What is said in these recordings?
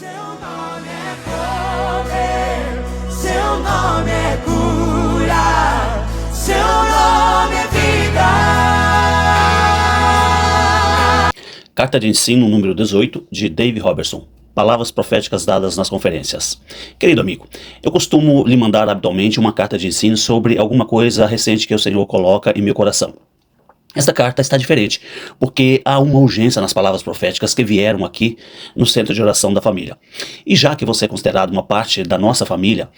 Seu nome é poder, seu nome é cura, seu nome é vida. Carta de ensino número 18, de Dave Robertson. Palavras proféticas dadas nas conferências. Querido amigo, eu costumo lhe mandar habitualmente uma carta de ensino sobre alguma coisa recente que o Senhor coloca em meu coração. Esta carta está diferente, porque há uma urgência nas palavras proféticas que vieram aqui no centro de oração da família. E já que você é considerado uma parte da nossa família,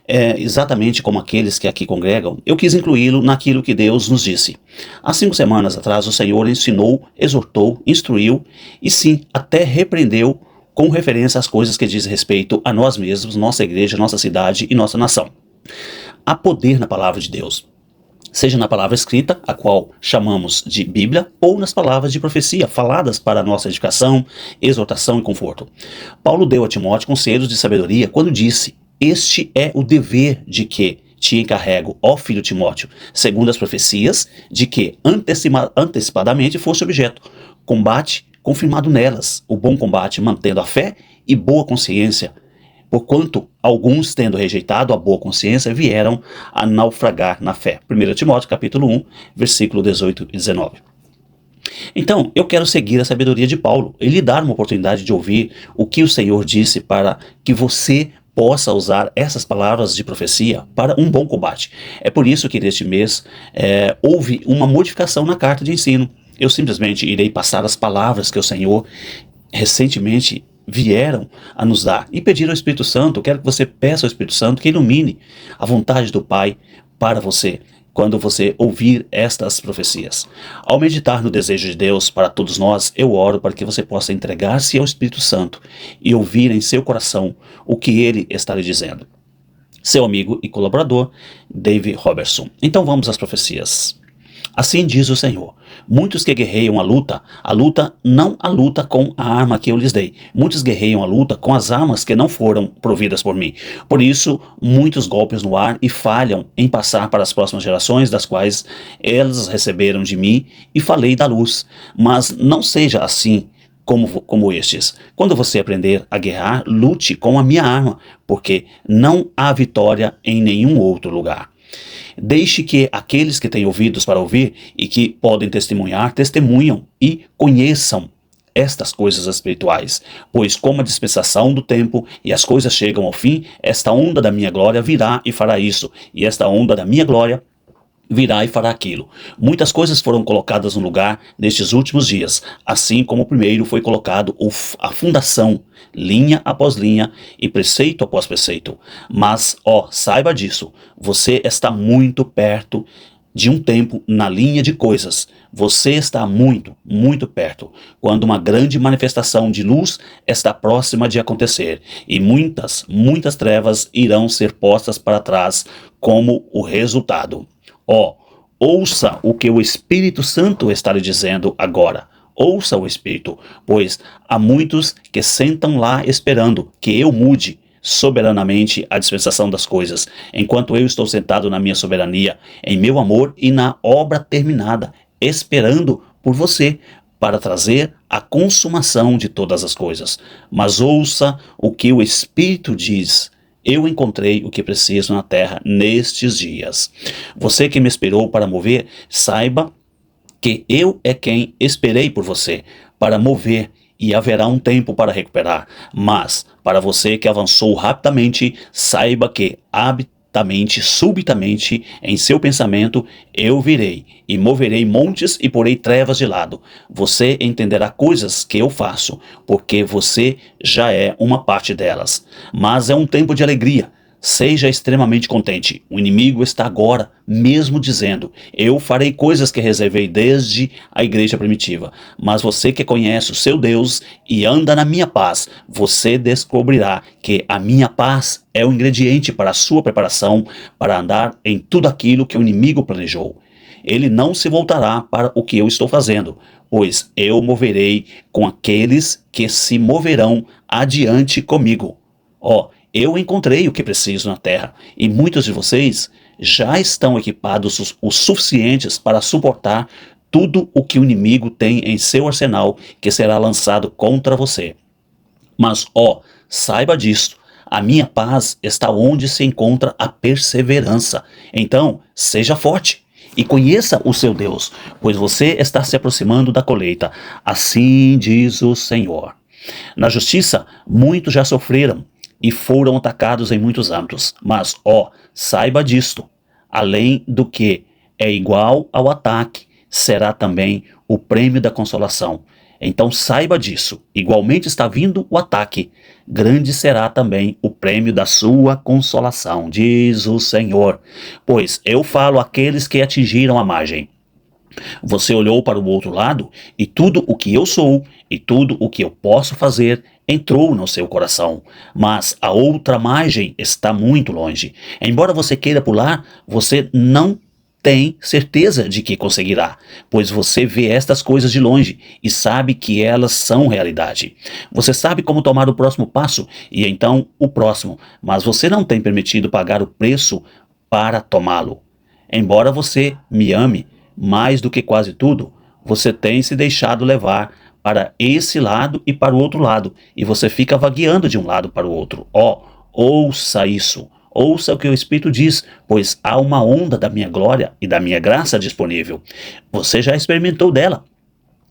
exatamente como aqueles que aqui congregam, eu quis incluí-lo naquilo que Deus nos disse. Há 5 semanas atrás o Senhor ensinou, exortou, instruiu e sim, até repreendeu com referência às coisas que diz respeito a nós mesmos, nossa igreja, nossa cidade e nossa nação. Há poder na palavra de Deus. Seja na palavra escrita, a qual chamamos de Bíblia, ou nas palavras de profecia, faladas para a nossa edificação, exortação e conforto. Paulo deu a Timóteo conselhos de sabedoria quando disse: "Este é o dever de que te encarrego, ó filho Timóteo, segundo as profecias, de que antecipadamente fosse objeto. Combate confirmado nelas, o bom combate, mantendo a fé e boa consciência, porquanto alguns, tendo rejeitado a boa consciência, vieram a naufragar na fé." 1 Timóteo capítulo 1, versículo 18 e 19. Então, eu quero seguir a sabedoria de Paulo e lhe dar uma oportunidade de ouvir o que o Senhor disse para que você possa usar essas palavras de profecia para um bom combate. É por isso que neste mês houve uma modificação na carta de ensino. Eu simplesmente irei passar as palavras que o Senhor recentemente vieram a nos dar e pedir ao Espírito Santo. Eu quero que você peça ao Espírito Santo que ilumine a vontade do Pai para você, quando você ouvir estas profecias. Ao meditar no desejo de Deus para todos nós, eu oro para que você possa entregar-se ao Espírito Santo e ouvir em seu coração o que Ele está lhe dizendo. Seu amigo e colaborador, Dave Robertson. Então vamos às profecias. Assim diz o Senhor: muitos que guerreiam a luta não a luta com a arma que eu lhes dei. Muitos guerreiam a luta com as armas que não foram providas por mim. Por isso, muitos golpes no ar e falham em passar para as próximas gerações, das quais elas receberam de mim, e falei da luz. Mas não seja assim como estes. Quando você aprender a guerrear, lute com a minha arma, porque não há vitória em nenhum outro lugar. Deixe que aqueles que têm ouvidos para ouvir e que podem testemunhar, testemunham e conheçam estas coisas espirituais. Pois como a dispensação do tempo e as coisas chegam ao fim, esta onda da minha glória virá e fará isso, e esta onda da minha glória virá e fará aquilo. Muitas coisas foram colocadas no lugar nestes últimos dias, assim como primeiro foi colocado a fundação, linha após linha e preceito após preceito. Mas, saiba disso, você está muito perto de um tempo na linha de coisas. Você está muito, muito perto, quando uma grande manifestação de luz está próxima de acontecer, e muitas, muitas trevas irão ser postas para trás como o resultado. Ouça o que o Espírito Santo está lhe dizendo agora. Ouça o Espírito, pois há muitos que sentam lá esperando que eu mude soberanamente a dispensação das coisas, enquanto eu estou sentado na minha soberania, em meu amor e na obra terminada, esperando por você, para trazer a consumação de todas as coisas. Mas ouça o que o Espírito diz. Eu encontrei o que preciso na terra nestes dias. Você que me esperou para mover, saiba que eu é quem esperei por você para mover, e haverá um tempo para recuperar. Mas, para você que avançou rapidamente, saiba que subitamente, em seu pensamento, eu virei e moverei montes e porei trevas de lado. Você entenderá coisas que eu faço, porque você já é uma parte delas. Mas é um tempo de alegria. Seja extremamente contente. O inimigo está agora mesmo dizendo: eu farei coisas que reservei desde a igreja primitiva. Mas você que conhece o seu Deus e anda na minha paz, você descobrirá que a minha paz é o ingrediente para a sua preparação para andar em tudo aquilo que o inimigo planejou. Ele não se voltará para o que eu estou fazendo, pois eu moverei com aqueles que se moverão adiante comigo. Eu encontrei o que preciso na terra, e muitos de vocês já estão equipados o suficientes para suportar tudo o que o inimigo tem em seu arsenal, que será lançado contra você. Mas, saiba disto, a minha paz está onde se encontra a perseverança. Então, seja forte e conheça o seu Deus, pois você está se aproximando da colheita. Assim diz o Senhor. Na justiça, muitos já sofreram e foram atacados em muitos âmbitos. Mas, saiba disto, além do que é igual ao ataque, será também o prêmio da consolação. Então saiba disso, igualmente está vindo o ataque, grande será também o prêmio da sua consolação, diz o Senhor. Pois eu falo àqueles que atingiram a margem. Você olhou para o outro lado, e tudo o que eu sou, e tudo o que eu posso fazer, entrou no seu coração. Mas a outra margem está muito longe. Embora você queira pular, você não tem certeza de que conseguirá, pois você vê estas coisas de longe e sabe que elas são realidade. Você sabe como tomar o próximo passo e então o próximo, mas você não tem permitido pagar o preço para tomá-lo. Embora você me ame mais do que quase tudo, você tem se deixado levar para esse lado e para o outro lado, e você fica vagueando de um lado para o outro. Ouça isso. Ouça o que o Espírito diz, pois há uma onda da minha glória e da minha graça disponível. Você já experimentou dela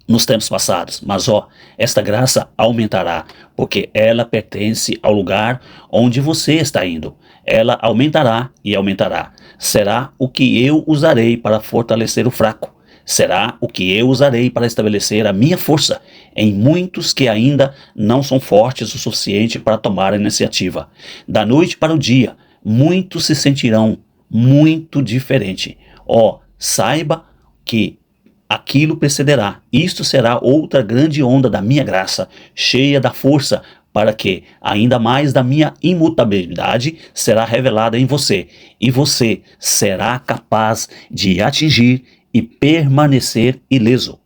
nos tempos passados, mas esta graça aumentará, porque ela pertence ao lugar onde você está indo. Ela aumentará e aumentará. Será o que eu usarei para fortalecer o fraco. Será o que eu usarei para estabelecer a minha força em muitos que ainda não são fortes o suficiente para tomar a iniciativa. Da noite para o dia, muitos se sentirão muito diferente. Saiba que aquilo precederá. Isto será outra grande onda da minha graça, cheia da força, para que ainda mais da minha imutabilidade será revelada em você, e você será capaz de atingir e permanecer ileso.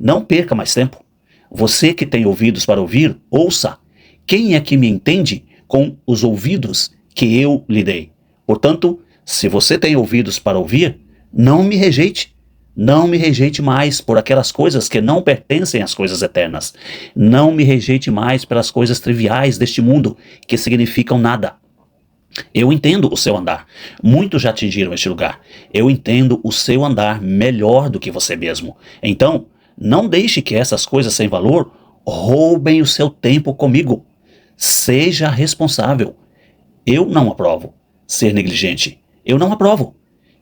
Não perca mais tempo. Você que tem ouvidos para ouvir, ouça. Quem é que me entende com os ouvidos que eu lhe dei? Portanto, se você tem ouvidos para ouvir, não me rejeite. Não me rejeite mais por aquelas coisas que não pertencem às coisas eternas. Não me rejeite mais pelas coisas triviais deste mundo, que significam nada. Eu entendo o seu andar. Muitos já atingiram este lugar. Eu entendo o seu andar melhor do que você mesmo. Então, não deixe que essas coisas sem valor roubem o seu tempo comigo. Seja responsável. Eu não aprovo ser negligente. Eu não aprovo.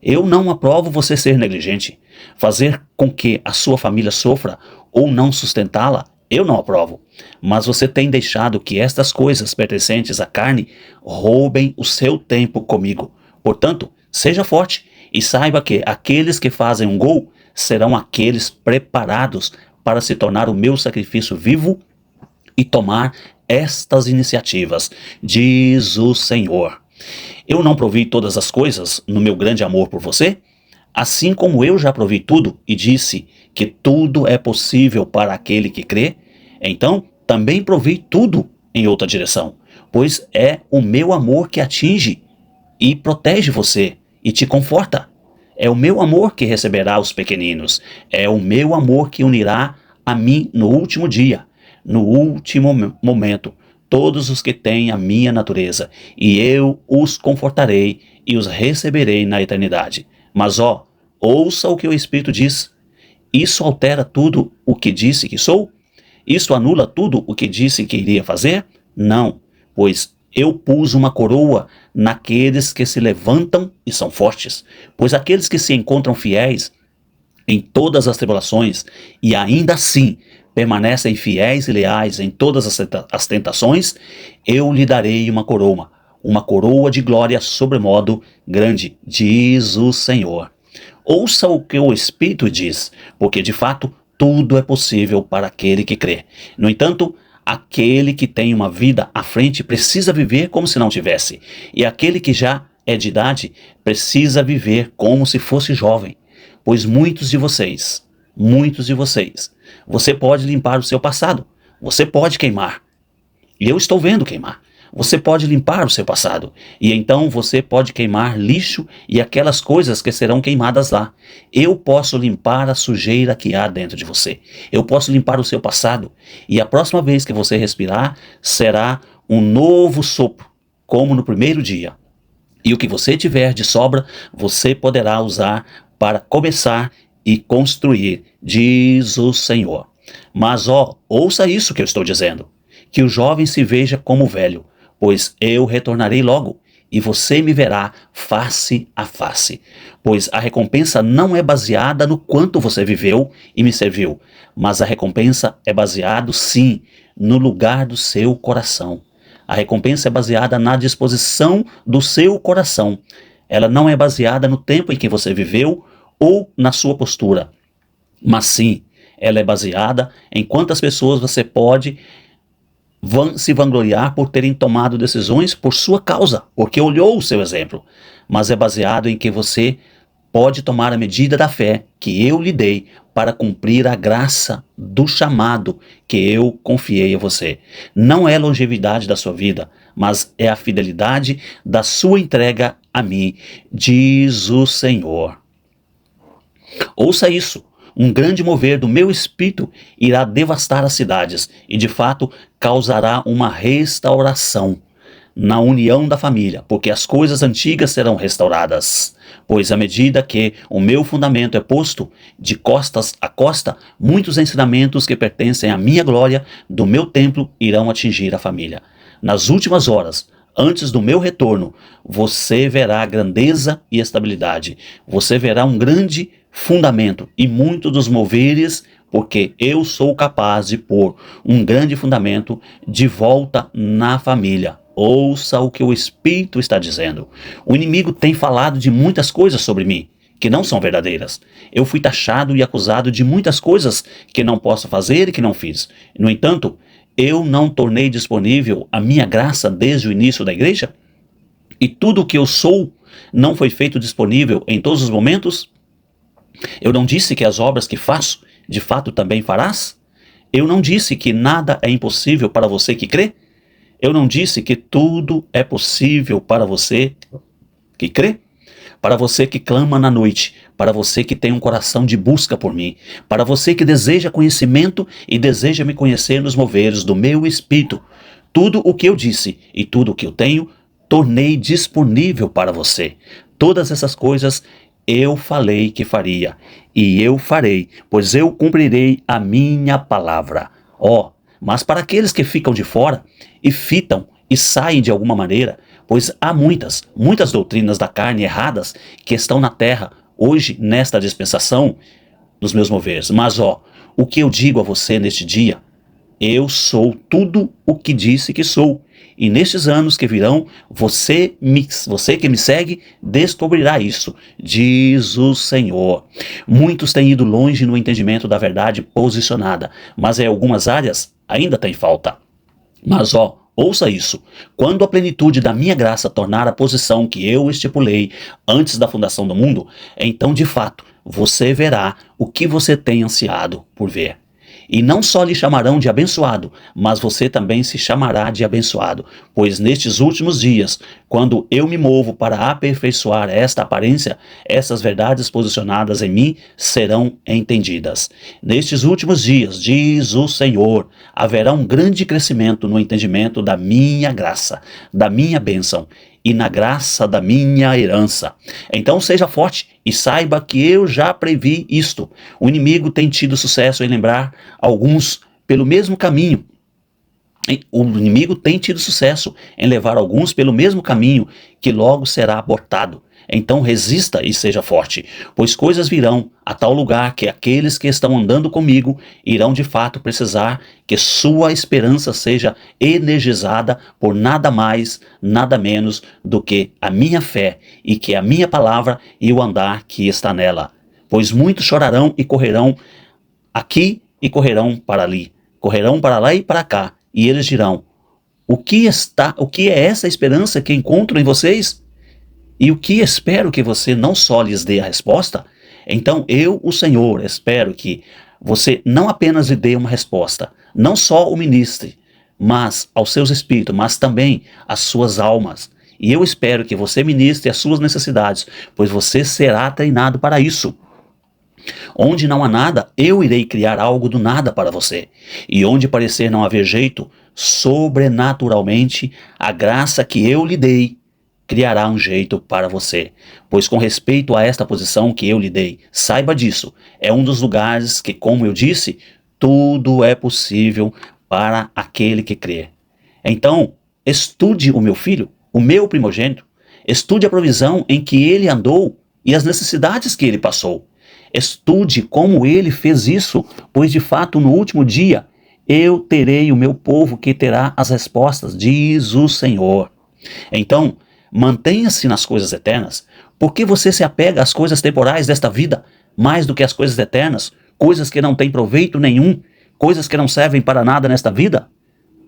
Eu não aprovo você ser negligente. Fazer com que a sua família sofra ou não sustentá-la, eu não aprovo. Mas você tem deixado que estas coisas pertencentes à carne roubem o seu tempo comigo. Portanto, seja forte e saiba que aqueles que fazem um gol serão aqueles preparados para se tornar o meu sacrifício vivo e tomar estas iniciativas, diz o Senhor. Eu não provi todas as coisas no meu grande amor por você? Assim como eu já provi tudo e disse que tudo é possível para aquele que crê, então também provi tudo em outra direção, pois é o meu amor que atinge e protege você e te conforta. É o meu amor que receberá os pequeninos, é o meu amor que unirá a mim no último dia, no último momento, todos os que têm a minha natureza, e eu os confortarei e os receberei na eternidade. Mas ouça o que o Espírito diz. Isso altera tudo o que disse que sou? Isso anula tudo o que disse que iria fazer? Não, pois eu pus uma coroa naqueles que se levantam e são fortes, pois aqueles que se encontram fiéis em todas as tribulações e ainda assim permanecem fiéis e leais em todas as tentações, eu lhe darei uma coroa de glória sobremodo grande, diz o Senhor. Ouça o que o Espírito diz, porque de fato tudo é possível para aquele que crê. No entanto, aquele que tem uma vida à frente precisa viver como se não tivesse, e aquele que já é de idade precisa viver como se fosse jovem, pois muitos de vocês, você pode limpar o seu passado, você pode queimar, e eu estou vendo queimar, você pode limpar o seu passado. E então você pode queimar lixo e aquelas coisas que serão queimadas lá. Eu posso limpar a sujeira que há dentro de você. Eu posso limpar o seu passado. E a próxima vez que você respirar, será um novo sopro, como no primeiro dia. E o que você tiver de sobra, você poderá usar para começar e construir, diz o Senhor. Mas ouça isso que eu estou dizendo. Que o jovem se veja como velho, pois eu retornarei logo, e você me verá face a face. Pois a recompensa não é baseada no quanto você viveu e me serviu, mas a recompensa é baseada, sim, no lugar do seu coração. A recompensa é baseada na disposição do seu coração. Ela não é baseada no tempo em que você viveu ou na sua postura, mas sim, ela é baseada em quantas pessoas você pode se vangloriar por terem tomado decisões por sua causa, porque olhou o seu exemplo, mas é baseado em que você pode tomar a medida da fé que eu lhe dei para cumprir a graça do chamado que eu confiei a você. Não é a longevidade da sua vida, mas é a fidelidade da sua entrega a mim, diz o Senhor. Ouça isso. Um grande mover do meu espírito irá devastar as cidades e de fato causará uma restauração na união da família, porque as coisas antigas serão restauradas. Pois à medida que o meu fundamento é posto de costas a costa, muitos ensinamentos que pertencem à minha glória do meu templo irão atingir a família. Nas últimas horas, antes do meu retorno, você verá grandeza e estabilidade. Você verá um grande fundamento e muitos dos moveres, porque eu sou capaz de pôr um grande fundamento de volta na família. Ouça o que o Espírito está dizendo. O inimigo tem falado de muitas coisas sobre mim que não são verdadeiras. Eu fui taxado e acusado de muitas coisas que não posso fazer e que não fiz. No entanto, eu não tornei disponível a minha graça desde o início da igreja? E tudo o que eu sou não foi feito disponível em todos os momentos? Eu não disse que as obras que faço, de fato também farás? Eu não disse que nada é impossível para você que crê? Eu não disse que tudo é possível para você que crê? Para você que clama na noite, para você que tem um coração de busca por mim, para você que deseja conhecimento e deseja me conhecer nos moveres do meu espírito. Tudo o que eu disse e tudo o que eu tenho, tornei disponível para você. Todas essas coisas eu falei que faria, e eu farei, pois eu cumprirei a minha palavra. Mas para aqueles que ficam de fora e fitam e saem de alguma maneira, pois há muitas doutrinas da carne erradas que estão na terra hoje nesta dispensação dos meus moveres. Mas o que eu digo a você neste dia, eu sou tudo o que disse que sou. E nestes anos que virão, você que me segue, descobrirá isso, diz o Senhor. Muitos têm ido longe no entendimento da verdade posicionada, mas em algumas áreas ainda tem falta. Mas ouça isso. Quando a plenitude da minha graça tornar a posição que eu estipulei antes da fundação do mundo, então de fato você verá o que você tem ansiado por ver. E não só lhe chamarão de abençoado, mas você também se chamará de abençoado, pois nestes últimos dias, quando eu me movo para aperfeiçoar esta aparência, essas verdades posicionadas em mim serão entendidas. Nestes últimos dias, diz o Senhor, haverá um grande crescimento no entendimento da minha graça, da minha bênção e na graça da minha herança. Então seja forte e saiba que eu já previ isto. O inimigo tem tido sucesso em lembrar alguns pelo mesmo caminho. O inimigo tem tido sucesso em levar alguns pelo mesmo caminho que logo será abortado. Então resista e seja forte, pois coisas virão a tal lugar que aqueles que estão andando comigo irão de fato precisar que sua esperança seja energizada por nada mais, nada menos do que a minha fé e que a minha palavra e o andar que está nela. Pois muitos chorarão e correrão aqui e correrão para ali, correrão para lá e para cá, e eles dirão: o que é essa esperança que encontro em vocês? E o que espero que você não só lhes dê a resposta? Então eu, o Senhor, espero que você não apenas lhe dê uma resposta, não só o ministre, mas aos seus espíritos, mas também às suas almas. E eu espero que você ministre as suas necessidades, pois você será treinado para isso. Onde não há nada, eu irei criar algo do nada para você. E onde parecer não haver jeito, sobrenaturalmente, a graça que eu lhe dei criará um jeito para você. Pois com respeito a esta posição que eu lhe dei, saiba disso, é um dos lugares que, como eu disse, tudo é possível para aquele que crê. Então, estude o meu filho, o meu primogênito, estude a provisão em que ele andou e as necessidades que ele passou. Estude como ele fez isso, pois de fato no último dia eu terei o meu povo que terá as respostas, diz o Senhor. Então, mantenha-se nas coisas eternas, porque você se apega às coisas temporais desta vida, mais do que às coisas eternas, coisas que não têm proveito nenhum, coisas que não servem para nada nesta vida.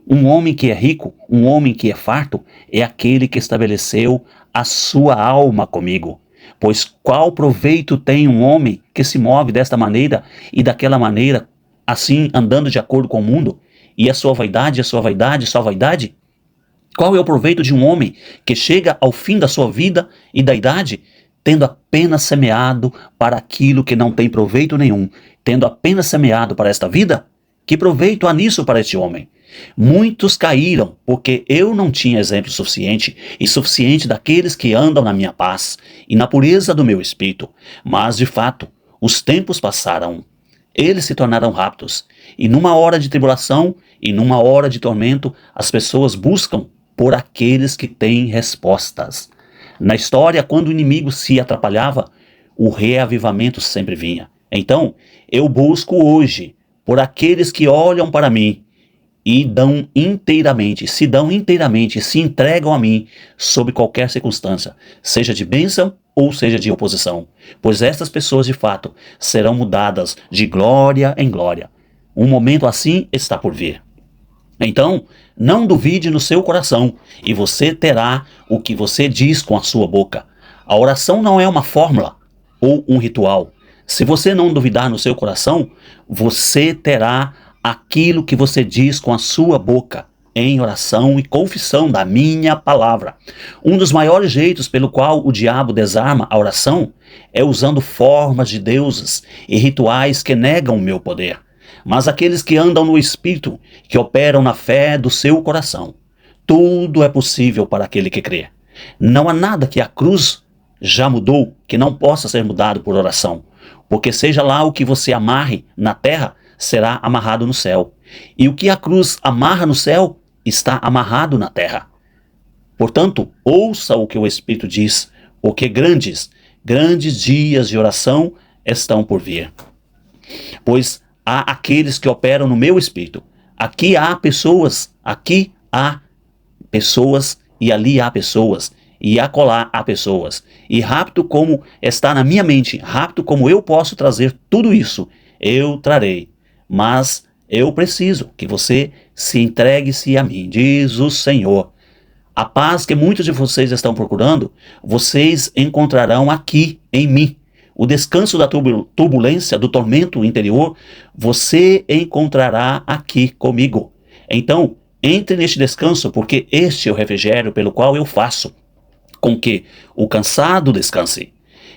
Um homem que é rico, um homem que é farto, é aquele que estabeleceu a sua alma comigo. Pois qual proveito tem um homem que se move desta maneira e daquela maneira, assim andando de acordo com o mundo? E a sua vaidade, só vaidade? Qual é o proveito de um homem que chega ao fim da sua vida e da idade, tendo apenas semeado para aquilo que não tem proveito nenhum, tendo apenas semeado para esta vida? Que proveito há nisso para este homem? Muitos caíram, porque eu não tinha exemplo suficiente e suficiente daqueles que andam na minha paz e na pureza do meu espírito. Mas, de fato, os tempos passaram. Eles se tornaram rápidos. E numa hora de tribulação e numa hora de tormento, as pessoas buscam por aqueles que têm respostas. Na história, quando o inimigo se atrapalhava, o reavivamento sempre vinha. Então, eu busco hoje por aqueles que olham para mim e se dão inteiramente, se entregam a mim sob qualquer circunstância, seja de bênção ou seja de oposição, pois estas pessoas de fato serão mudadas de glória em glória. Um momento assim está por vir. Então, não duvide no seu coração e você terá o que você diz com a sua boca. A oração não é uma fórmula ou um ritual. Se você não duvidar no seu coração, você terá aquilo que você diz com a sua boca, em oração e confissão da minha palavra. Um dos maiores jeitos pelo qual o diabo desarma a oração é usando formas de deuses e rituais que negam o meu poder. Mas aqueles que andam no Espírito, que operam na fé do seu coração, tudo é possível para aquele que crê. Não há nada que a cruz já mudou que não possa ser mudado por oração, porque seja lá o que você amarre na terra, será amarrado no céu. E o que a cruz amarra no céu, está amarrado na terra. Portanto, ouça o que o Espírito diz, porque grandes dias de oração estão por vir. Pois há aqueles que operam no meu Espírito. Aqui há pessoas e ali há pessoas, e acolá há pessoas. E rápido como está na minha mente, rápido como eu posso trazer tudo isso, eu trarei. Mas eu preciso que você se entregue-se a mim, diz o Senhor. A paz que muitos de vocês estão procurando, vocês encontrarão aqui em mim. O descanso da turbulência, do tormento interior, você encontrará aqui comigo. Então, entre neste descanso, porque este é o refrigério pelo qual eu faço com que o cansado descanse.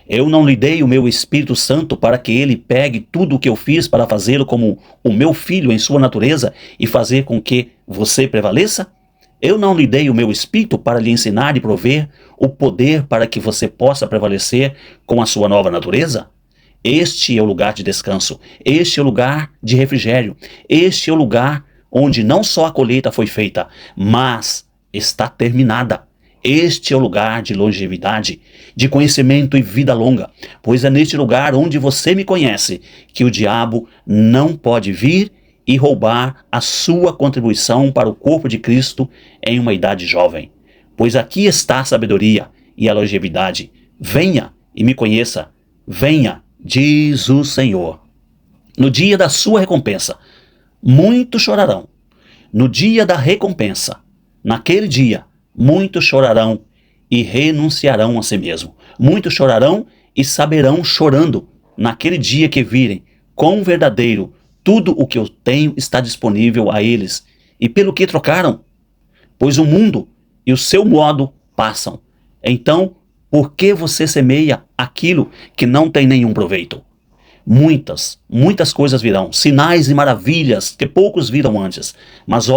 Eu não lhe dei o meu Espírito Santo para que ele pegue tudo o que eu fiz para fazê-lo como o meu filho em sua natureza e fazer com que você prevaleça? Eu não lhe dei o meu Espírito para lhe ensinar e prover o poder para que você possa prevalecer com a sua nova natureza? Este é o lugar de descanso, este é o lugar de refrigério, este é o lugar onde não só a colheita foi feita, mas está terminada. Este é o lugar de longevidade, de conhecimento e vida longa, pois é neste lugar onde você me conhece que o diabo não pode vir e roubar a sua contribuição para o corpo de Cristo em uma idade jovem. Pois aqui está a sabedoria e a longevidade. Venha e me conheça. Venha, diz o Senhor. No dia da sua recompensa, muitos chorarão. No dia da recompensa, naquele dia, muitos chorarão e renunciarão a si mesmo. Muitos chorarão e saberão chorando naquele dia que virem quão verdadeiro tudo o que eu tenho está disponível a eles E pelo que trocaram? Pois o mundo e o seu modo passam. Então, por que você semeia aquilo que não tem nenhum proveito? Muitas coisas virão, sinais e maravilhas que poucos viram antes. Mas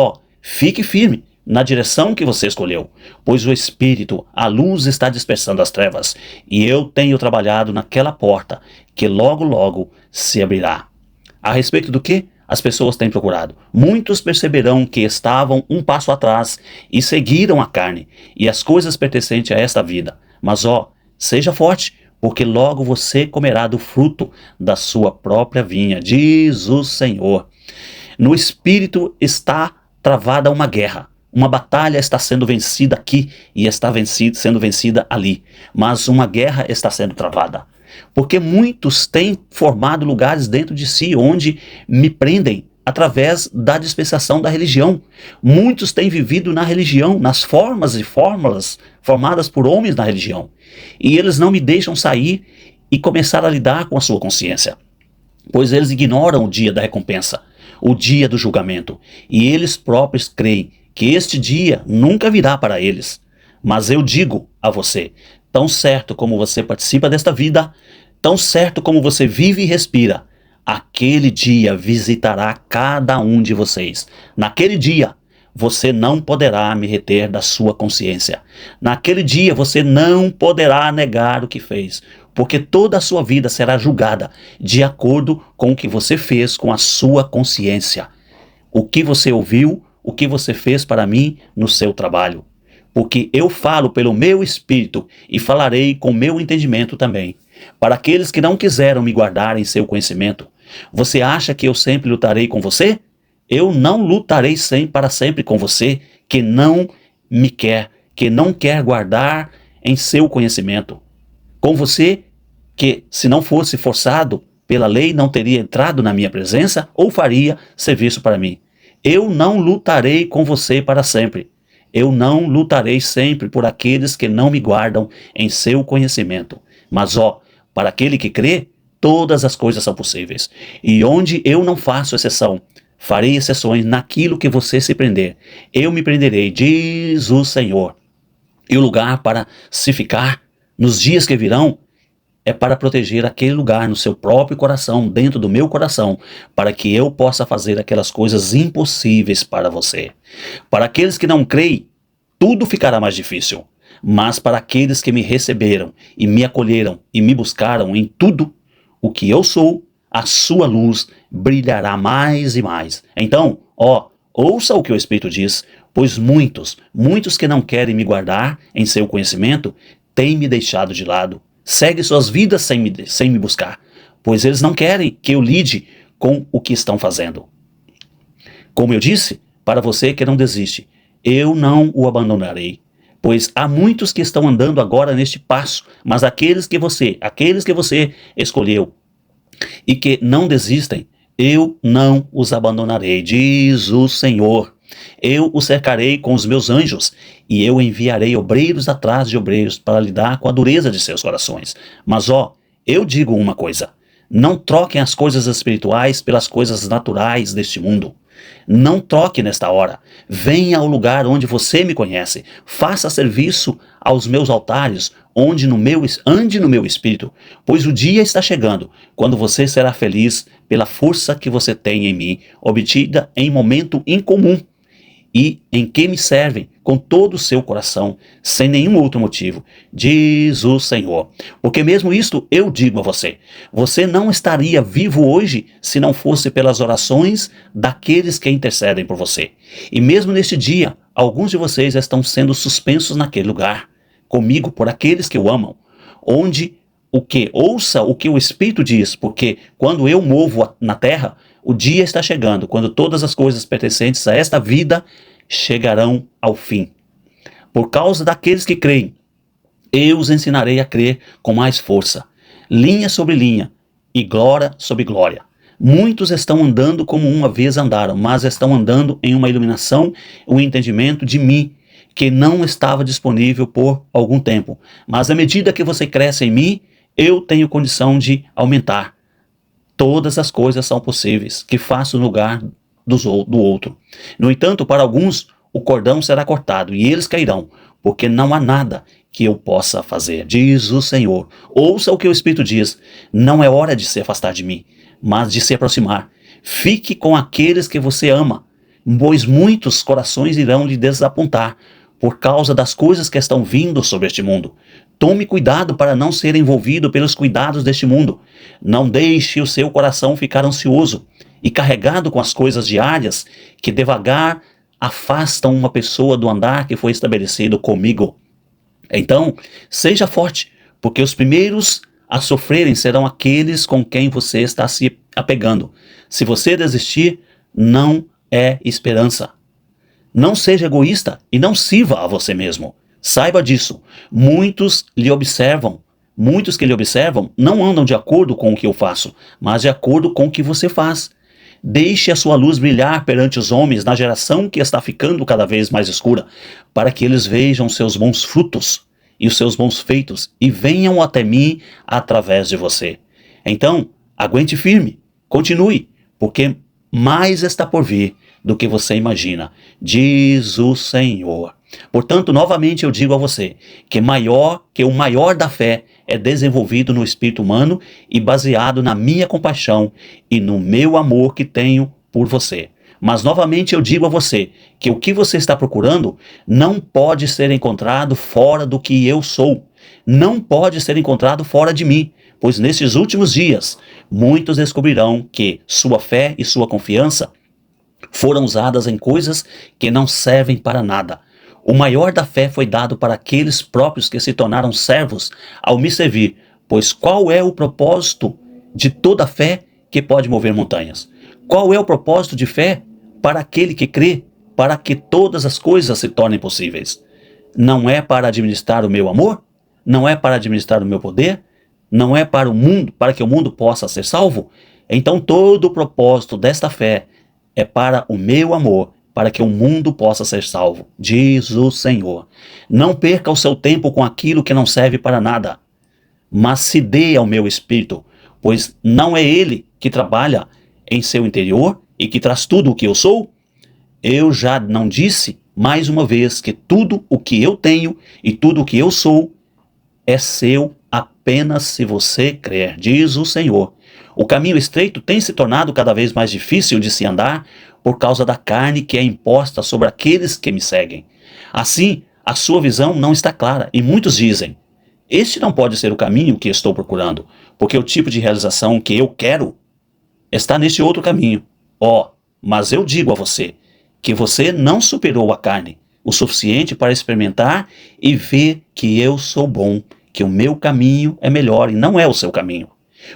fique firme na direção que você escolheu, pois o Espírito, a luz está dispersando as trevas, e eu tenho trabalhado naquela porta que logo logo se abrirá. A respeito do que as pessoas têm procurado? Muitos perceberão que estavam um passo atrás e seguiram a carne e as coisas pertencentes a esta vida. Mas seja forte, porque logo você comerá do fruto da sua própria vinha, diz o Senhor. No Espírito está travada uma guerra. Uma batalha está sendo vencida aqui e está sendo vencida ali. Mas uma guerra está sendo travada. Porque muitos têm formado lugares dentro de si onde me prendem através da dispensação da religião. Muitos têm vivido na religião, nas formas e fórmulas formadas por homens na religião. E eles não me deixam sair e começar a lidar com a sua consciência. Pois eles ignoram o dia da recompensa, o dia do julgamento. E eles próprios creem que este dia nunca virá para eles. Mas eu digo a você, tão certo como você participa desta vida, tão certo como você vive e respira, aquele dia visitará cada um de vocês. Naquele dia, você não poderá me reter da sua consciência. Naquele dia, você não poderá negar o que fez, porque toda a sua vida será julgada de acordo com o que você fez com a sua consciência. O que você ouviu, o que você fez para mim no seu trabalho. Porque eu falo pelo meu espírito e falarei com meu entendimento também. Para aqueles que não quiseram me guardar em seu conhecimento, você acha que eu sempre lutarei com você? Eu não lutarei para sempre com você, que não me quer, que não quer guardar em seu conhecimento. Com você, que se não fosse forçado pela lei, não teria entrado na minha presença ou faria serviço para mim. Eu não lutarei com você para sempre. Eu não lutarei sempre por aqueles que não me guardam em seu conhecimento. Mas para aquele que crê, todas as coisas são possíveis. E onde eu não faço exceção, farei exceções naquilo que você se prender. Eu me prenderei, diz o Senhor. E o lugar para se ficar nos dias que virão é para proteger aquele lugar no seu próprio coração, dentro do meu coração, para que eu possa fazer aquelas coisas impossíveis para você. Para aqueles que não creem, tudo ficará mais difícil. Mas para aqueles que me receberam e me acolheram e me buscaram em tudo o que eu sou, a sua luz brilhará mais e mais. Então, ouça o que o Espírito diz, pois muitos que não querem me guardar em seu conhecimento, têm me deixado de lado. Segue suas vidas sem me buscar, pois eles não querem que eu lide com o que estão fazendo. Como eu disse, para você que não desiste, eu não o abandonarei, pois há muitos que estão andando agora neste passo, mas aqueles que você escolheu e que não desistem, eu não os abandonarei, diz o Senhor. Eu os cercarei com os meus anjos, e eu enviarei obreiros atrás de obreiros para lidar com a dureza de seus corações. Mas eu digo uma coisa, não troquem as coisas espirituais pelas coisas naturais deste mundo. Não troque nesta hora. Venha ao lugar onde você me conhece. Faça serviço aos meus altares, ande no meu espírito, pois o dia está chegando, quando você será feliz pela força que você tem em mim, obtida em momento incomum, e em que me servem com todo o seu coração, sem nenhum outro motivo, diz o Senhor. Porque mesmo isto eu digo a você, você não estaria vivo hoje se não fosse pelas orações daqueles que intercedem por você. E mesmo neste dia, alguns de vocês estão sendo suspensos naquele lugar, comigo, por aqueles que o amam, onde ouça o que o Espírito diz, porque quando eu movo na terra, o dia está chegando, quando todas as coisas pertencentes a esta vida chegarão ao fim. Por causa daqueles que creem, eu os ensinarei a crer com mais força, linha sobre linha e glória sobre glória. Muitos estão andando como uma vez andaram, mas estão andando em uma iluminação, um entendimento de mim, que não estava disponível por algum tempo. Mas à medida que você cresce em mim, eu tenho condição de aumentar. Todas as coisas são possíveis, que faço no lugar do outro. No entanto, para alguns, o cordão será cortado e eles cairão, porque não há nada que eu possa fazer, diz o Senhor. Ouça o que o Espírito diz: não é hora de se afastar de mim, mas de se aproximar. Fique com aqueles que você ama, pois muitos corações irão lhe desapontar por causa das coisas que estão vindo sobre este mundo. Tome cuidado para não ser envolvido pelos cuidados deste mundo. Não deixe o seu coração ficar ansioso e carregado com as coisas diárias que devagar afastam uma pessoa do andar que foi estabelecido comigo. Então, seja forte, porque os primeiros a sofrerem serão aqueles com quem você está se apegando. Se você desistir, não é esperança. Não seja egoísta e não sirva a você mesmo. Saiba disso. Muitos que lhe observam não andam de acordo com o que eu faço, mas de acordo com o que você faz. Deixe a sua luz brilhar perante os homens na geração que está ficando cada vez mais escura, para que eles vejam seus bons frutos e os seus bons feitos e venham até mim através de você. Então, aguente firme, continue, porque mais está por vir do que você imagina, diz o Senhor. Portanto, novamente eu digo a você que o maior da fé é desenvolvido no espírito humano e baseado na minha compaixão e no meu amor que tenho por você. Mas novamente eu digo a você que o que você está procurando não pode ser encontrado fora do que eu sou. Não pode ser encontrado fora de mim, pois nesses últimos dias muitos descobrirão que sua fé e sua confiança foram usadas em coisas que não servem para nada. O maior da fé foi dado para aqueles próprios que se tornaram servos ao me servir, pois qual é o propósito de toda fé que pode mover montanhas? Qual é o propósito de fé para aquele que crê, para que todas as coisas se tornem possíveis? Não é para administrar o meu amor? Não é para administrar o meu poder? Não é para o mundo, para que o mundo possa ser salvo? Então todo o propósito desta fé é para o meu amor, para que o mundo possa ser salvo, diz o Senhor. Não perca o seu tempo com aquilo que não serve para nada, mas se dê ao meu Espírito, pois não é ele que trabalha em seu interior e que traz tudo o que eu sou? Eu já não disse mais uma vez que tudo o que eu tenho e tudo o que eu sou é seu apenas se você crer, diz o Senhor. O caminho estreito tem se tornado cada vez mais difícil de se andar por causa da carne que é imposta sobre aqueles que me seguem. Assim, a sua visão não está clara e muitos dizem: este não pode ser o caminho que estou procurando, porque o tipo de realização que eu quero está neste outro caminho. Mas eu digo a você que você não superou a carne o suficiente para experimentar e ver que eu sou bom, que o meu caminho é melhor e não é o seu caminho.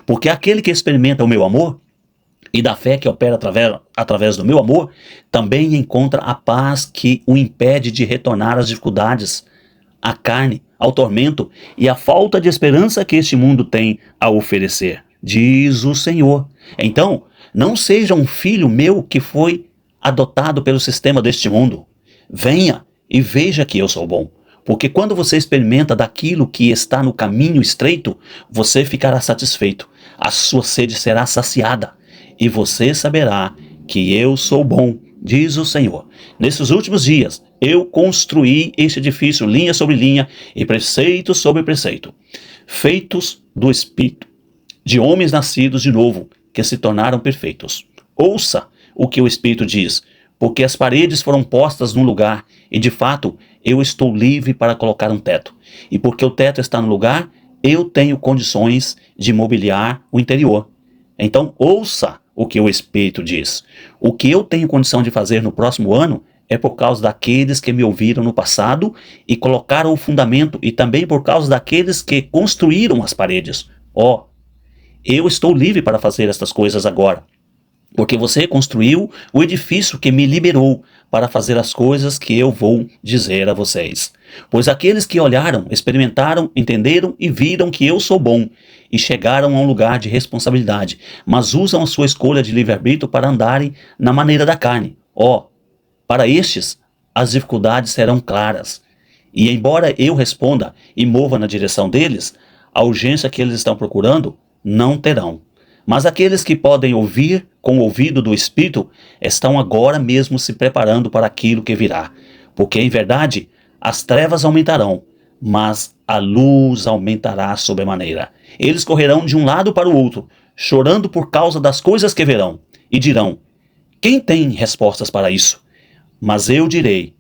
Porque aquele que experimenta o meu amor e da fé que opera através do meu amor, também encontra a paz que o impede de retornar às dificuldades, à carne, ao tormento e à falta de esperança que este mundo tem a oferecer, diz o Senhor. Então, não seja um filho meu que foi adotado pelo sistema deste mundo. Venha e veja que eu sou bom. Porque quando você experimenta daquilo que está no caminho estreito, você ficará satisfeito, a sua sede será saciada, e você saberá que eu sou bom, diz o Senhor. Nesses últimos dias, eu construí este edifício linha sobre linha e preceito sobre preceito, feitos do Espírito, de homens nascidos de novo, que se tornaram perfeitos. Ouça o que o Espírito diz, porque as paredes foram postas num lugar, e de fato, eu estou livre para colocar um teto. E porque o teto está no lugar, eu tenho condições de mobiliar o interior. Então, ouça o que o Espírito diz. O que eu tenho condição de fazer no próximo ano é por causa daqueles que me ouviram no passado e colocaram o fundamento, e também por causa daqueles que construíram as paredes. Eu estou livre para fazer estas coisas agora, porque você construiu o edifício que me liberou para fazer as coisas que eu vou dizer a vocês. Pois aqueles que olharam, experimentaram, entenderam e viram que eu sou bom e chegaram a um lugar de responsabilidade, mas usam a sua escolha de livre-arbítrio para andarem na maneira da carne. Para estes, as dificuldades serão claras. E embora eu responda e mova na direção deles, a urgência que eles estão procurando não terão. Mas aqueles que podem ouvir com o ouvido do Espírito estão agora mesmo se preparando para aquilo que virá. Porque, em verdade, as trevas aumentarão, mas a luz aumentará sobremaneira. Eles correrão de um lado para o outro, chorando por causa das coisas que verão, e dirão: quem tem respostas para isso? Mas eu direi: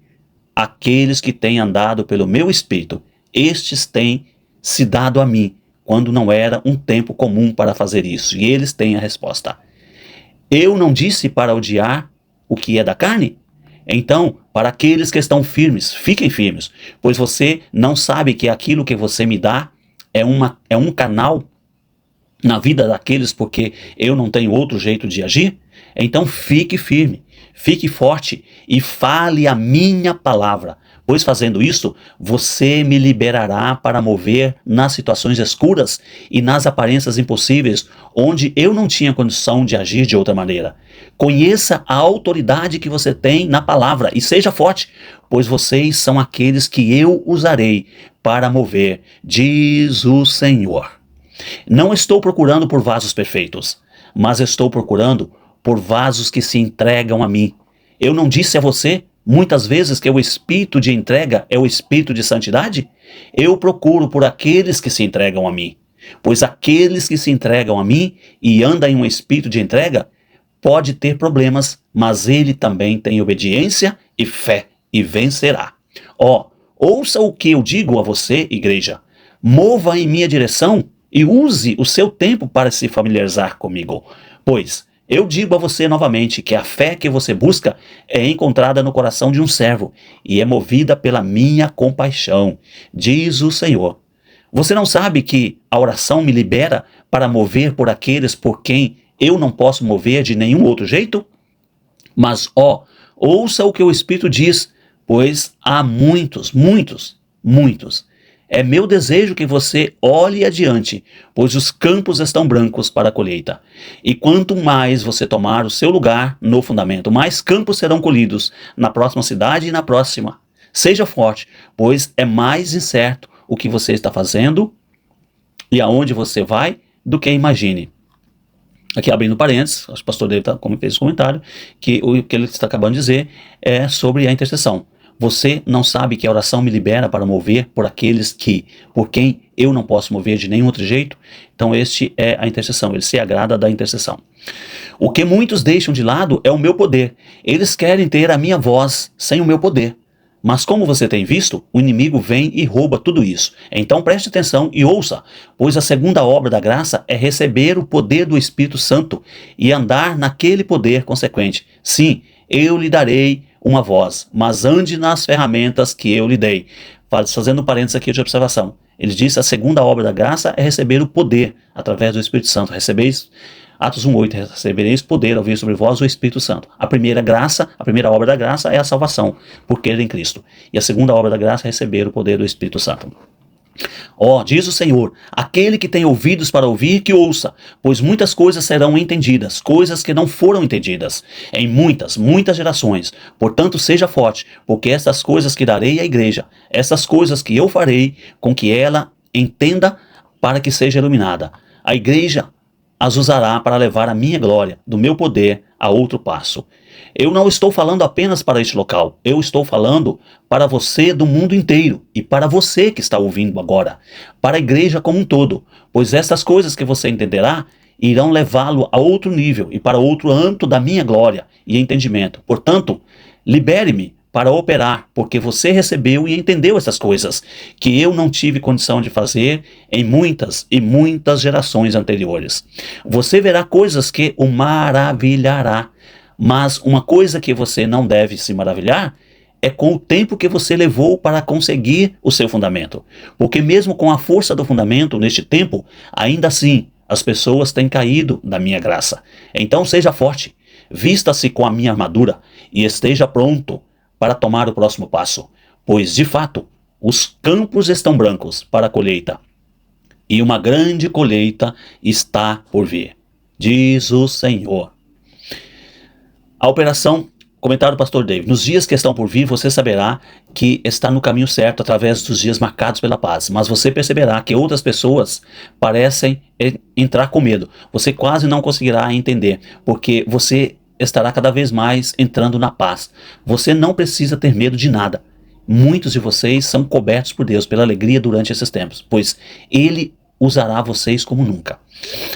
aqueles que têm andado pelo meu Espírito, estes têm se dado a mim, quando não era um tempo comum para fazer isso, e eles têm a resposta. Eu não disse para odiar o que é da carne? Então, para aqueles que estão firmes, fiquem firmes, pois você não sabe que aquilo que você me dá é um canal na vida daqueles, porque eu não tenho outro jeito de agir? Então fique firme, fique forte e fale a minha palavra, pois fazendo isso, você me liberará para mover nas situações escuras e nas aparências impossíveis, onde eu não tinha condição de agir de outra maneira. Conheça a autoridade que você tem na palavra e seja forte, pois vocês são aqueles que eu usarei para mover, diz o Senhor. Não estou procurando por vasos perfeitos, mas estou procurando por vasos que se entregam a mim. Eu não disse a você muitas vezes que o espírito de entrega é o espírito de santidade? Eu procuro por aqueles que se entregam a mim, pois aqueles que se entregam a mim e andam em um espírito de entrega pode ter problemas, mas ele também tem obediência e fé e vencerá. Ouça o que eu digo a você, igreja. Mova em minha direção e use o seu tempo para se familiarizar comigo, pois eu digo a você novamente que a fé que você busca é encontrada no coração de um servo e é movida pela minha compaixão, diz o Senhor. Você não sabe que a oração me libera para mover por aqueles por quem eu não posso mover de nenhum outro jeito? Mas, ouça o que o Espírito diz, pois há muitos. É meu desejo que você olhe adiante, pois os campos estão brancos para a colheita. E quanto mais você tomar o seu lugar no fundamento, mais campos serão colhidos na próxima cidade e na próxima. Seja forte, pois é mais incerto o que você está fazendo e aonde você vai do que imagine. Aqui abrindo parênteses, o pastor David fez um comentário, que o que ele está acabando de dizer é sobre a intercessão. Você não sabe que a oração me libera para mover por aqueles por quem eu não posso mover de nenhum outro jeito? Então este é a intercessão, ele se agrada da intercessão. O que muitos deixam de lado é o meu poder. Eles querem ter a minha voz sem o meu poder. Mas como você tem visto, o inimigo vem e rouba tudo isso. Então preste atenção e ouça, pois a segunda obra da graça é receber o poder do Espírito Santo e andar naquele poder consequente. Sim, eu lhe darei uma voz, mas ande nas ferramentas que eu lhe dei. Fazendo um parênteses aqui de observação. Ele disse: a segunda obra da graça é receber o poder através do Espírito Santo. Recebeis, Atos 1:8, recebereis poder ao vir sobre vós o Espírito Santo. A primeira obra da graça é a salvação, por crer em Cristo. E a segunda obra da graça é receber o poder do Espírito Santo. Diz o Senhor, aquele que tem ouvidos para ouvir, que ouça, pois muitas coisas serão entendidas, coisas que não foram entendidas, em muitas gerações. Portanto, seja forte, porque estas coisas que darei à igreja, essas coisas que eu farei com que ela entenda para que seja iluminada. A igreja as usará para levar a minha glória, do meu poder, a outro passo. Eu não estou falando apenas para este local, eu estou falando para você do mundo inteiro e para você que está ouvindo agora, para a igreja como um todo, pois essas coisas que você entenderá irão levá-lo a outro nível e para outro âmbito da minha glória e entendimento. Portanto, libere-me para operar, porque você recebeu e entendeu essas coisas que eu não tive condição de fazer em muitas gerações anteriores. Você verá coisas que o maravilhará, mas uma coisa que você não deve se maravilhar é com o tempo que você levou para conseguir o seu fundamento. Porque mesmo com a força do fundamento neste tempo, ainda assim as pessoas têm caído da minha graça. Então seja forte, vista-se com a minha armadura e esteja pronto para tomar o próximo passo, pois de fato os campos estão brancos para a colheita e uma grande colheita está por vir, diz o Senhor. A operação Comentário do pastor David. Nos dias que estão por vir, você saberá que está no caminho certo através dos dias marcados pela paz. Mas você perceberá que outras pessoas parecem entrar com medo. Você quase não conseguirá entender, porque você estará cada vez mais entrando na paz. Você não precisa ter medo de nada. Muitos de vocês são cobertos por Deus pela alegria durante esses tempos, pois Ele usará vocês como nunca.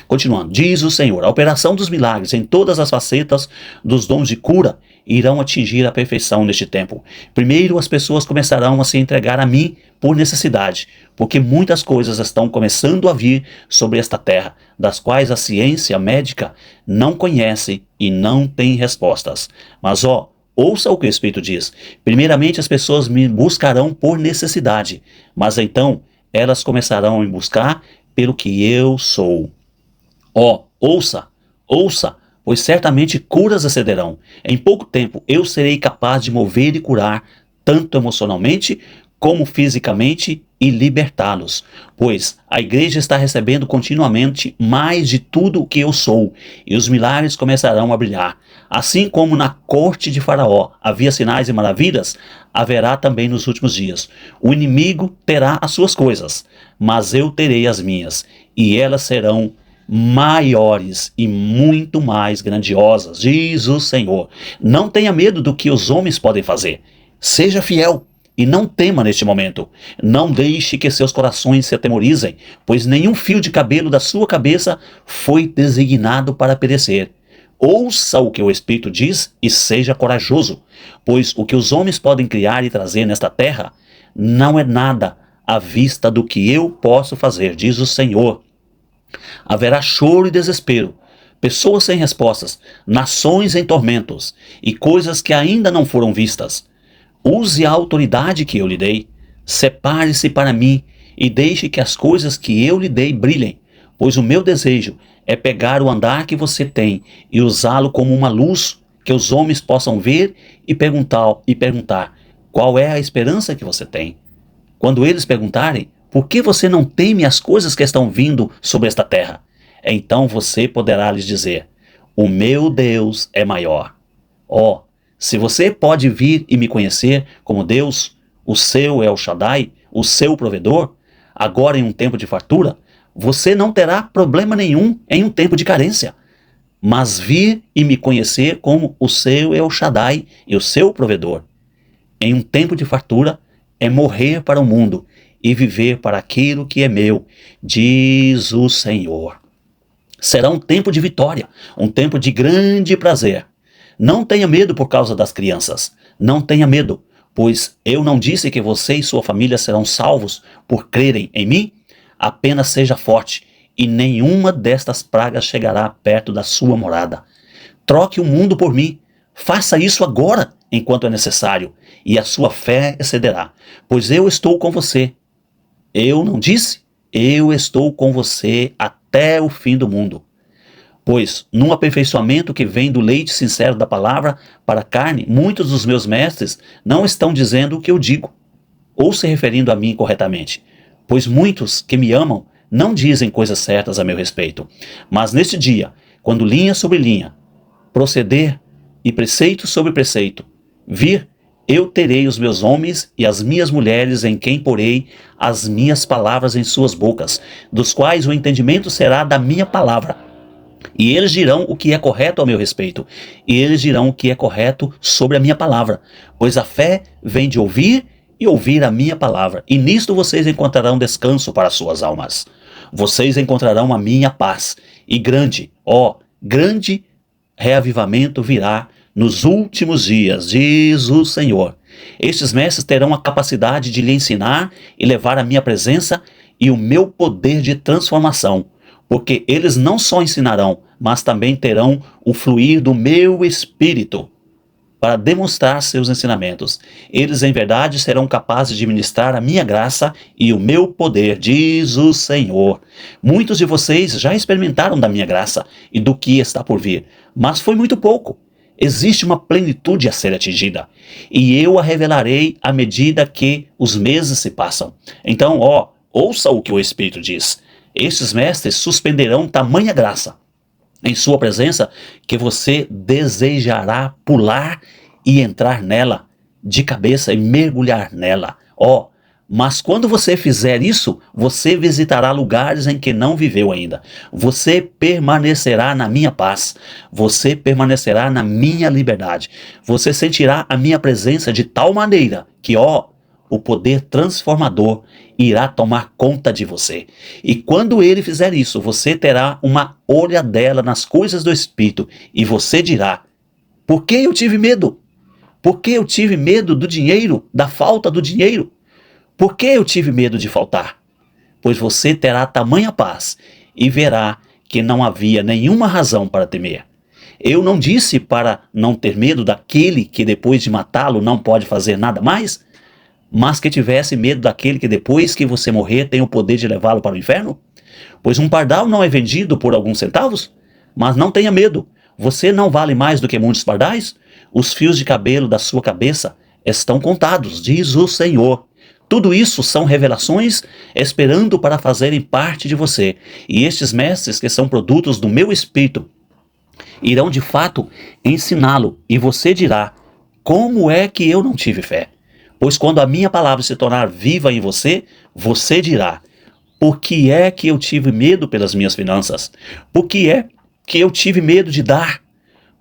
Continuando, diz o Senhor, a operação dos milagres em todas as facetas dos dons de cura irão atingir a perfeição neste tempo. Primeiro, as pessoas começarão a se entregar a mim por necessidade, porque muitas coisas estão começando a vir sobre esta terra, das quais a ciência médica não conhece e não tem respostas. Mas ouça o que o Espírito diz. Primeiramente, as pessoas me buscarão por necessidade, mas então elas começarão a me buscar pelo que eu sou. Ouça, pois certamente curas excederão. Em pouco tempo eu serei capaz de mover e curar, tanto emocionalmente como fisicamente, e libertá-los, pois a igreja está recebendo continuamente mais de tudo o que eu sou, e os milagres começarão a brilhar. Assim como na corte de Faraó havia sinais e maravilhas, haverá também nos últimos dias. O inimigo terá as suas coisas, mas eu terei as minhas, e elas serão maiores e muito mais grandiosas, diz o Senhor. Não tenha medo do que os homens podem fazer. Seja fiel. E não tema neste momento. Não deixe que seus corações se atemorizem, pois nenhum fio de cabelo da sua cabeça foi designado para perecer. Ouça o que o Espírito diz e seja corajoso, pois o que os homens podem criar e trazer nesta terra não é nada à vista do que eu posso fazer, diz o Senhor. Haverá choro e desespero, pessoas sem respostas, nações em tormentos e coisas que ainda não foram vistas. Use a autoridade que eu lhe dei, separe-se para mim e deixe que as coisas que eu lhe dei brilhem, pois o meu desejo é pegar o andar que você tem e usá-lo como uma luz que os homens possam ver e perguntar qual é a esperança que você tem. Quando eles perguntarem, por que você não teme as coisas que estão vindo sobre esta terra? Então você poderá lhes dizer, o meu Deus é maior. Se você pode vir e me conhecer como Deus, o seu El Shaddai, o seu provedor, agora em um tempo de fartura, você não terá problema nenhum em um tempo de carência. Mas vir e me conhecer como o seu El Shaddai e o seu provedor, em um tempo de fartura, é morrer para o mundo e viver para aquilo que é meu, diz o Senhor. Será um tempo de vitória, um tempo de grande prazer. Não tenha medo por causa das crianças. Não tenha medo, pois eu não disse que você e sua família serão salvos por crerem em mim? Apenas seja forte, e nenhuma destas pragas chegará perto da sua morada. Troque o mundo por mim. Faça isso agora, enquanto é necessário, e a sua fé excederá, pois eu estou com você. Eu não disse? Eu estou com você até o fim do mundo. Pois, num aperfeiçoamento que vem do leite sincero da palavra para a carne, muitos dos meus mestres não estão dizendo o que eu digo, ou se referindo a mim corretamente. Pois muitos que me amam não dizem coisas certas a meu respeito. Mas neste dia, quando linha sobre linha, proceder e preceito sobre preceito, vir, eu terei os meus homens e as minhas mulheres em quem porei as minhas palavras em suas bocas, dos quais o entendimento será da minha palavra. E eles dirão o que é correto ao meu respeito, e eles dirão o que é correto sobre a minha palavra, pois a fé vem de ouvir e ouvir a minha palavra, e nisto vocês encontrarão descanso para suas almas. Vocês encontrarão a minha paz, e grande reavivamento virá nos últimos dias, diz o Senhor. Estes mestres terão a capacidade de lhe ensinar e levar a minha presença e o meu poder de transformação, porque eles não só ensinarão, mas também terão o fluir do meu Espírito para demonstrar seus ensinamentos. Eles em verdade serão capazes de ministrar a minha graça e o meu poder, diz o Senhor. Muitos de vocês já experimentaram da minha graça e do que está por vir, mas foi muito pouco. Existe uma plenitude a ser atingida, e eu a revelarei à medida que os meses se passam. Então, ouça o que o Espírito diz. Estes mestres suspenderão tamanha graça em sua presença que você desejará pular e entrar nela de cabeça e mergulhar nela. Mas quando você fizer isso, você visitará lugares em que não viveu ainda. Você permanecerá na minha paz. Você permanecerá na minha liberdade. Você sentirá a minha presença de tal maneira que, o poder transformador irá tomar conta de você. E quando ele fizer isso, você terá uma olhadela nas coisas do Espírito e você dirá: por que eu tive medo? Por que eu tive medo do dinheiro, da falta do dinheiro? Por que eu tive medo de faltar? Pois você terá tamanha paz e verá que não havia nenhuma razão para temer. Eu não disse para não ter medo daquele que depois de matá-lo não pode fazer nada mais, mas que tivesse medo daquele que depois que você morrer tem o poder de levá-lo para o inferno? Pois um pardal não é vendido por alguns centavos? Mas não tenha medo, você não vale mais do que muitos pardais? Os fios de cabelo da sua cabeça estão contados, diz o Senhor. Tudo isso são revelações esperando para fazerem parte de você. E estes mestres, que são produtos do meu Espírito, irão de fato ensiná-lo. E você dirá: como é que eu não tive fé? Pois quando a minha palavra se tornar viva em você, você dirá: por que é que eu tive medo pelas minhas finanças? Por que é que eu tive medo de dar?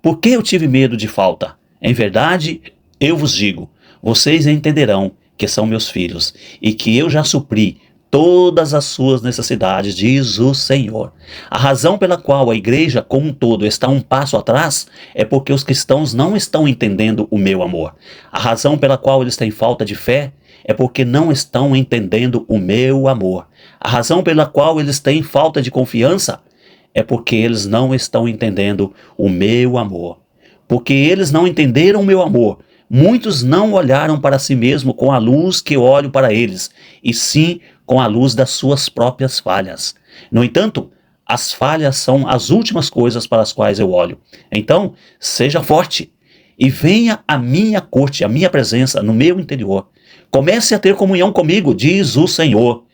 Por que eu tive medo de falta? Em verdade, eu vos digo, vocês entenderão que são meus filhos, e que eu já supri todas as suas necessidades, diz o Senhor. A razão pela qual a igreja como um todo está um passo atrás é porque os cristãos não estão entendendo o meu amor. A razão pela qual eles têm falta de fé é porque não estão entendendo o meu amor. A razão pela qual eles têm falta de confiança é porque eles não estão entendendo o meu amor. Porque eles não entenderam o meu amor, muitos não olharam para si mesmo com a luz que eu olho para eles, e sim com a luz das suas próprias falhas. No entanto, as falhas são as últimas coisas para as quais eu olho. Então, seja forte e venha à minha corte, à minha presença, no meu interior. Comece a ter comunhão comigo, diz o Senhor.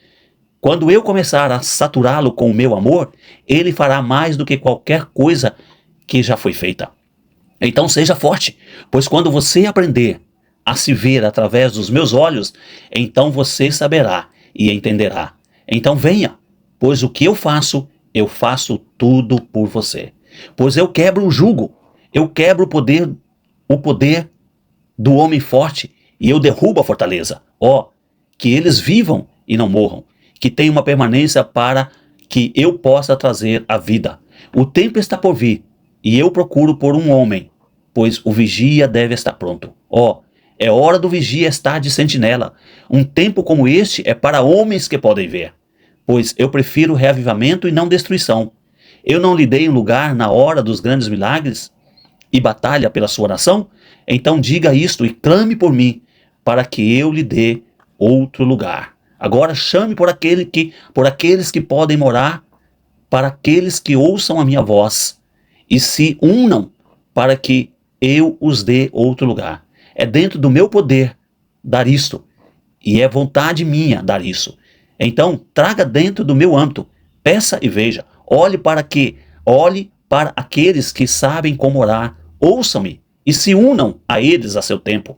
Quando eu começar a saturá-lo com o meu amor, ele fará mais do que qualquer coisa que já foi feita. Então seja forte, pois quando você aprender a se ver através dos meus olhos, então você saberá e entenderá. Então venha, pois o que eu faço tudo por você. Pois eu quebro o jugo, eu quebro o poder do homem forte, e eu derrubo a fortaleza. Que eles vivam e não morram, que tenham uma permanência para que eu possa trazer a vida. O tempo está por vir, e eu procuro por um homem, pois o vigia deve estar pronto. É hora do vigia estar de sentinela. Um tempo como este é para homens que podem ver, pois eu prefiro reavivamento e não destruição. Eu não lhe dei um lugar na hora dos grandes milagres e batalha pela sua nação? Então diga isto e clame por mim, para que eu lhe dê outro lugar. Agora chame por aqueles que podem morar, para aqueles que ouçam a minha voz, e se unam para que eu os dê outro lugar. É dentro do meu poder dar isto, e é vontade minha dar isso. Então, traga dentro do meu âmbito, peça e veja, olhe para aqueles que sabem como orar, ouçam-me e se unam a eles a seu tempo.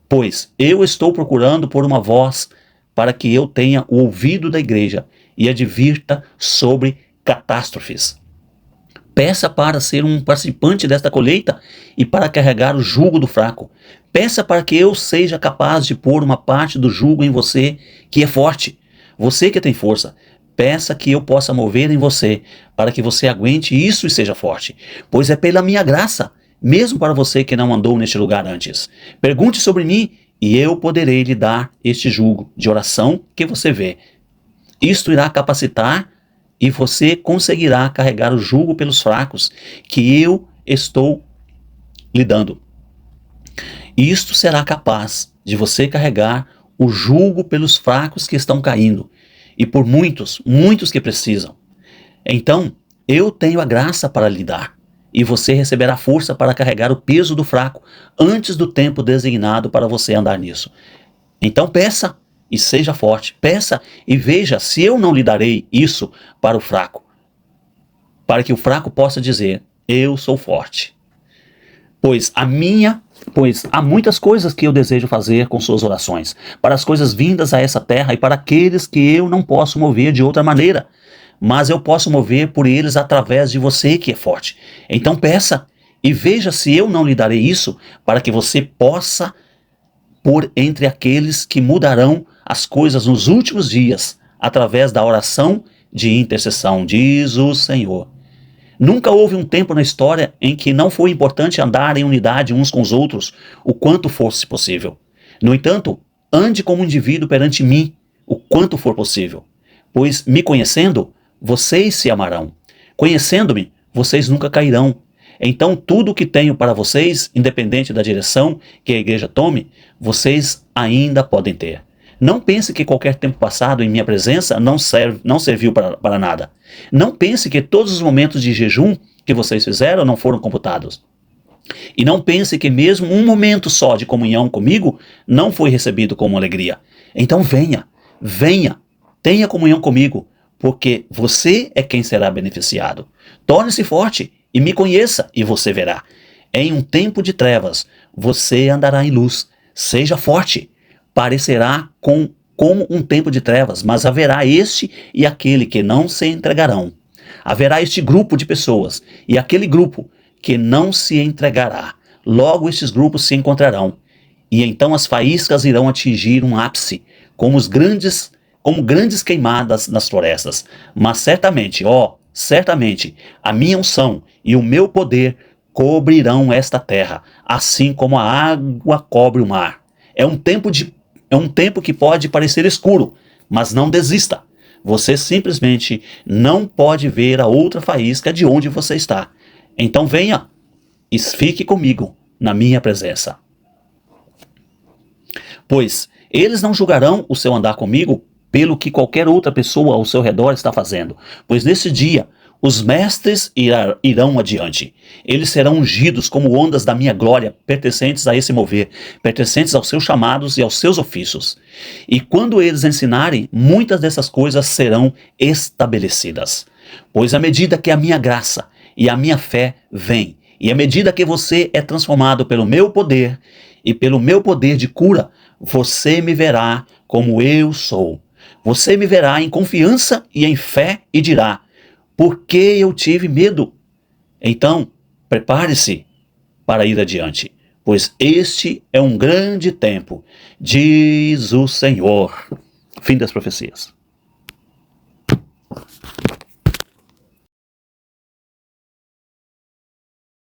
Pois eu estou procurando por uma voz para que eu tenha o ouvido da igreja e advirta sobre catástrofes. Peça para ser um participante desta colheita e para carregar o jugo do fraco. Peça para que eu seja capaz de pôr uma parte do jugo em você que é forte. Você que tem força, peça que eu possa mover em você para que você aguente isso e seja forte. Pois é pela minha graça, mesmo para você que não andou neste lugar antes. Pergunte sobre mim e eu poderei lhe dar este jugo de oração que você vê. Isto irá capacitar e você conseguirá carregar o jugo pelos fracos que eu estou lhe dando. Isto será capaz de você carregar o jugo pelos fracos que estão caindo e por muitos que precisam. Então, eu tenho a graça para lhe dar e você receberá força para carregar o peso do fraco antes do tempo designado para você andar nisso. Então peça e seja forte, peça e veja se eu não lhe darei isso para o fraco, para que o fraco possa dizer, eu sou forte. Pois a minha Pois há muitas coisas que eu desejo fazer com suas orações, para as coisas vindas a essa terra e para aqueles que eu não posso mover de outra maneira, mas eu posso mover por eles através de você que é forte. Então peça e veja se eu não lhe darei isso, para que você possa pôr entre aqueles que mudarão as coisas nos últimos dias, através da oração de intercessão, diz o Senhor. Nunca houve um tempo na história em que não foi importante andar em unidade uns com os outros, o quanto fosse possível. No entanto, ande como um indivíduo perante mim, o quanto for possível. Pois, me conhecendo, vocês se amarão. Conhecendo-me, vocês nunca cairão. Então, tudo o que tenho para vocês, independente da direção que a igreja tome, vocês ainda podem ter. Não pense que qualquer tempo passado em minha presença não serviu para nada. Não pense que todos os momentos de jejum que vocês fizeram não foram computados. E não pense que mesmo um momento só de comunhão comigo não foi recebido como alegria. Então venha, tenha comunhão comigo, porque você é quem será beneficiado. Torne-se forte e me conheça, e você verá. Em um tempo de trevas, você andará em luz. Seja forte. Parecerá como um tempo de trevas, mas haverá este e aquele que não se entregarão. Haverá este grupo de pessoas e aquele grupo que não se entregará. Logo estes grupos se encontrarão. E então as faíscas irão atingir um ápice, como grandes queimadas nas florestas. Mas certamente, certamente, a minha unção e o meu poder cobrirão esta terra, assim como a água cobre o mar. É um tempo que pode parecer escuro, mas não desista. Você simplesmente não pode ver a outra faísca de onde você está. Então venha e fique comigo na minha presença. Pois eles não julgarão o seu andar comigo pelo que qualquer outra pessoa ao seu redor está fazendo. Pois nesse dia os mestres irão adiante. Eles serão ungidos como ondas da minha glória, pertencentes a esse mover, pertencentes aos seus chamados e aos seus ofícios. E quando eles ensinarem, muitas dessas coisas serão estabelecidas. Pois à medida que a minha graça e a minha fé vêm, e à medida que você é transformado pelo meu poder e pelo meu poder de cura, você me verá como eu sou. Você me verá em confiança e em fé e dirá: porque eu tive medo? Então, prepare-se para ir adiante, pois este é um grande tempo, diz o Senhor. Fim das profecias.